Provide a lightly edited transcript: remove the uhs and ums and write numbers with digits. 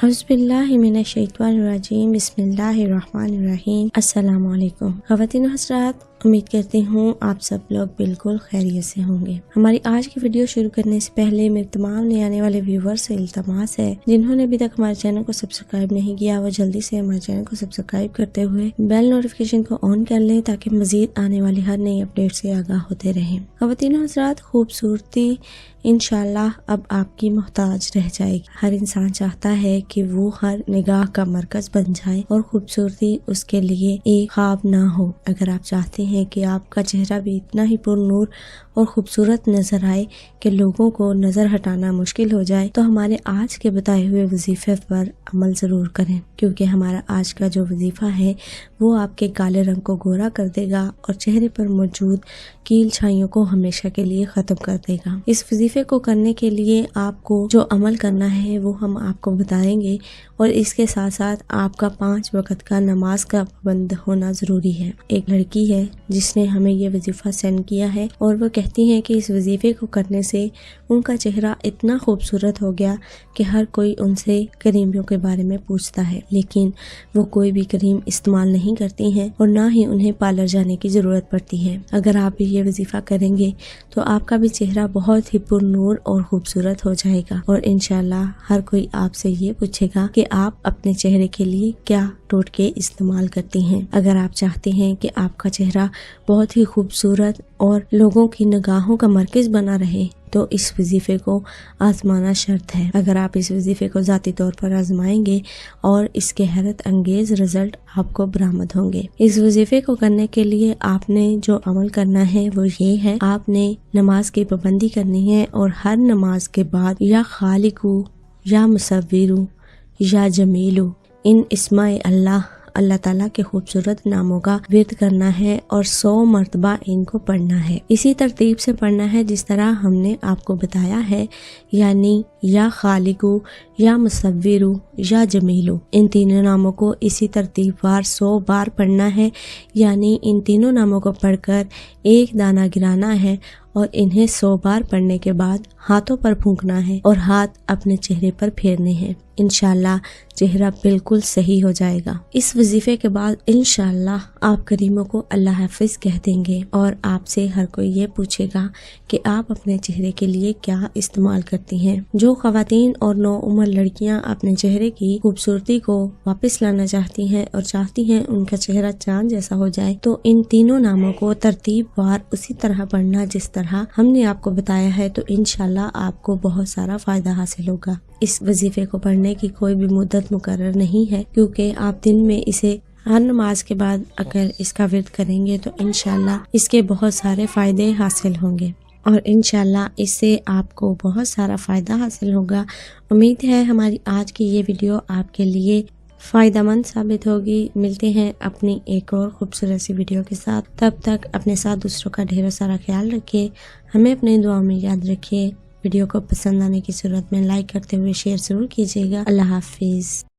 اعوذ باللہ من الشیطان الرجیم، بسم اللہ الرحمن الرحیم۔ السلام علیکم خواتین و حضرات، امید کرتی ہوں آپ سب لوگ بالکل خیریت سے ہوں گے۔ ہماری آج کی ویڈیو شروع کرنے سے پہلے میرے تمام نئے آنے والے ویور سے التماس ہے، جنہوں نے ابھی تک ہمارے چینل کو سبسکرائب نہیں کیا وہ جلدی سے ہمارے چینل کو سبسکرائب کرتے ہوئے بیل نوٹیفیکیشن کو آن کر لیں تاکہ مزید آنے والی ہر نئی اپڈیٹ سے آگاہ ہوتے رہیں۔ خواتین و حضرات، خوبصورتی انشاءاللہ اب آپ کی محتاج رہ جائے گی۔ ہر انسان چاہتا ہے کہ وہ ہر نگاہ کا مرکز بن جائے اور خوبصورتی اس کے لیے ایک خواب نہ ہو۔ اگر آپ چاہتے ہیں کہ آپ کا چہرہ بھی اتنا ہی پر نور اور خوبصورت نظر آئے کہ لوگوں کو نظر ہٹانا مشکل ہو جائے، تو ہمارے آج کے بتائے ہوئے وظیفے پر عمل ضرور کریں، کیونکہ ہمارا آج کا جو وظیفہ ہے وہ آپ کے کالے رنگ کو گورا کر دے گا اور چہرے پر موجود کیل چھائیوں کو ہمیشہ کے لیے ختم کر دے گا۔ اس وظیفے کو کرنے کے لیے آپ کو جو عمل کرنا ہے وہ ہم آپ کو بتائیں گے، اور اس کے ساتھ ساتھ آپ کا 5 وقت کا نماز کا پابند ہونا ضروری ہے۔ ایک لڑکی ہے جس نے ہمیں یہ وظیفہ سینڈ کیا ہے، اور وہ کہتی ہیں کہ اس وظیفے کو کرنے سے ان کا چہرہ اتنا خوبصورت ہو گیا کہ ہر کوئی ان سے کریموں کے بارے میں پوچھتا ہے، لیکن وہ کوئی بھی کریم استعمال نہیں کرتی ہیں اور نہ ہی انہیں پارلر جانے کی ضرورت پڑتی ہے۔ اگر آپ بھی یہ وظیفہ کریں گے تو آپ کا بھی چہرہ بہت ہی پر نور اور خوبصورت ہو جائے گا، اور انشاءاللہ ہر کوئی آپ سے یہ پوچھے گا کہ آپ اپنے چہرے کے لیے کیا ٹوٹکے استعمال کرتی ہیں۔ اگر آپ چاہتے ہیں کہ آپ کا چہرہ بہت ہی خوبصورت اور لوگوں کی نگاہوں کا مرکز بنا رہے تو اس وظیفے کو آزمانا شرط ہے۔ اگر آپ اس وظیفے کو ذاتی طور پر آزمائیں گے اور اس کے حیرت انگیز رزلٹ آپ کو برآمد ہوں گے۔ اس وظیفے کو کرنے کے لیے آپ نے جو عمل کرنا ہے وہ یہ ہے، آپ نے نماز کی پابندی کرنی ہے، اور ہر نماز کے بعد یا خالقو یا مصورو یا جمیلو ان اسماء اللہ تعالیٰ کے خوبصورت ناموں کا ورد کرنا ہے، اور 100 مرتبہ ان کو پڑھنا ہے۔ اسی ترتیب سے پڑھنا ہے جس طرح ہم نے آپ کو بتایا ہے، یعنی یا خالقو یا مصورو یا جمیلو، ان تینوں ناموں کو اسی ترتیب وار 100 بار پڑھنا ہے، یعنی ان تینوں ناموں کو پڑھ کر ایک دانہ گرانا ہے، اور انہیں 100 بار پڑھنے کے بعد ہاتھوں پر پھونکنا ہے اور ہاتھ اپنے چہرے پر پھیرنے ہیں۔ انشاءاللہ چہرہ بالکل صحیح ہو جائے گا۔ اس وظیفے کے بعد انشاءاللہ آپ کریموں کو اللہ حافظ کہہ دیں گے، اور آپ سے ہر کوئی یہ پوچھے گا کہ آپ اپنے چہرے کے لیے کیا استعمال کرتی ہیں۔ جو خواتین اور نوعمر لڑکیاں اپنے چہرے کی خوبصورتی کو واپس لانا چاہتی ہیں اور چاہتی ہیں ان کا چہرہ چاند جیسا ہو جائے، تو ان تینوں ناموں کو ترتیب وار اسی طرح پڑھنا جس طرح ہم نے آپ کو بتایا ہے، تو انشاءاللہ آپ کو بہت سارا فائدہ حاصل ہوگا۔ اس وظیفے کو پڑھنے کی کوئی بھی مدت مقرر نہیں ہے، کیونکہ آپ دن میں اسے ہر نماز کے بعد اگر اس کا ورد کریں گے تو انشاءاللہ اس کے بہت سارے فائدے حاصل ہوں گے، اور انشاءاللہ اس سے آپ کو بہت سارا فائدہ حاصل ہوگا۔ امید ہے ہماری آج کی یہ ویڈیو آپ کے لیے فائدہ مند ثابت ہوگی۔ ملتے ہیں اپنی ایک اور خوبصورت سی ویڈیو کے ساتھ، تب تک اپنے ساتھ دوسروں کا ڈھیر سارا خیال رکھیے، ہمیں اپنے دعاؤں میں یاد رکھیے۔ ویڈیو کو پسند آنے کی صورت میں لائک کرتے ہوئے شیئر ضرور کیجیے گا۔ اللہ حافظ۔